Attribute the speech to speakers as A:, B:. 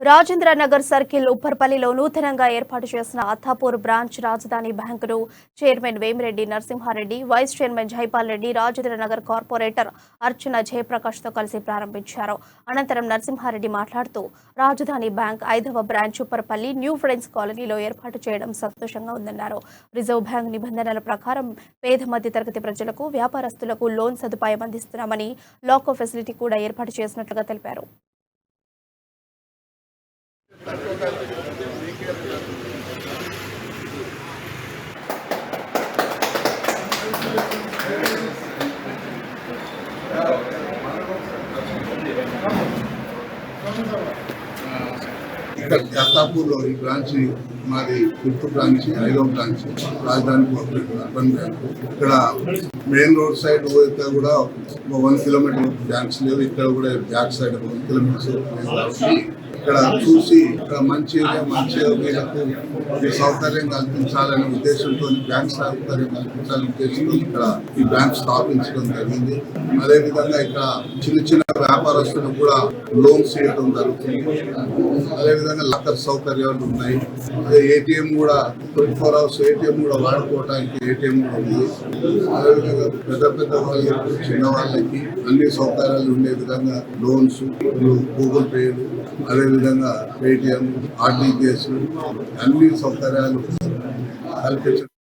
A: Rajendra Nagar circle ఉప్పర్పల్లిలో నూతనంగా ఏర్పాటు చేసిన అత్తాపూర్ బ్రాంచ్ రాజధాని బ్యాంకును chairman Vemireddy Narasimhareddy, vice chairman Jaipal Reddy, Rajendra Nagar corporator Archana జయప్రకాష్తో కలిసి ప్రారంభించారు. అనంతరం నరసింహారెడ్డి మాట్లాడుతూ రాజధాని బ్యాంక్ 5వ బ్రాంచ్ ఉప్పర్పల్లి న్యూ ఫ్రెండ్స్ కాలనీలో ఏర్పాటు చేయడం సంతోషంగా ఉందన్నారు. రిజర్వ్ బ్యాంక్ నిబంధనల ప్రకారం పేద మధ్యతరగతి ప్రజలకు, వ్యాపారస్తులకు లోన్ సదుపాయం అందిస్తున్నామని, లాకో ఫెసిలిటీ కూడా ఏర్పాటు చేసినట్లుగా తెలిపారు.
B: ఇక్కడ అత్తాపూర్లో ఈ బ్రాంచ్ మాది 5th బ్రాంచ్, 5వ బ్రాంచ్ రాజధాని కోఆపరేటివ్ అర్బన్ బ్యాంకు. ఇక్కడ మెయిన్ రోడ్ సైడ్ పోతే కూడా 1 కిలోమీటర్ బ్యాంక్స్ లేవు. ఇక్కడ కూడా బ్యాక్ సైడ్ 1 కిలోమీటర్స్ ఇక్కడ చూసి ఇక్కడ మంచి వీళ్ళకు సౌకర్యం కల్పించాలనే ఉద్దేశంతో, బ్యాంక్ సౌకర్యం కల్పించాలనే ఉద్దేశంతో ఇక్కడ ఈ బ్యాంక్ స్థాపించడం జరిగింది. అదేవిధంగా ఇక్కడ చిన్న వ్యాపారస్తులకు కూడా లోన్స్ ఇవ్వడం జరుగుతుంది. అదేవిధంగా లాకర్ సౌకర్యాలు ఉన్నాయి. అదే ఏటీఎం కూడా 24 hours ఏటీఎం కూడా వాడుకోవడానికి ఏటీఎం కూడా ఉంది. అదేవిధంగా పెద్ద వాళ్ళకి, చిన్న వాళ్ళకి అన్ని సౌకర్యాలు ఉండే విధంగా లోన్స్, గూగుల్ పేలు, అదేవిధంగా పేటిఎం, ఆర్టీజీఎస్ అన్ని సౌకర్యాలు కల్పించడం.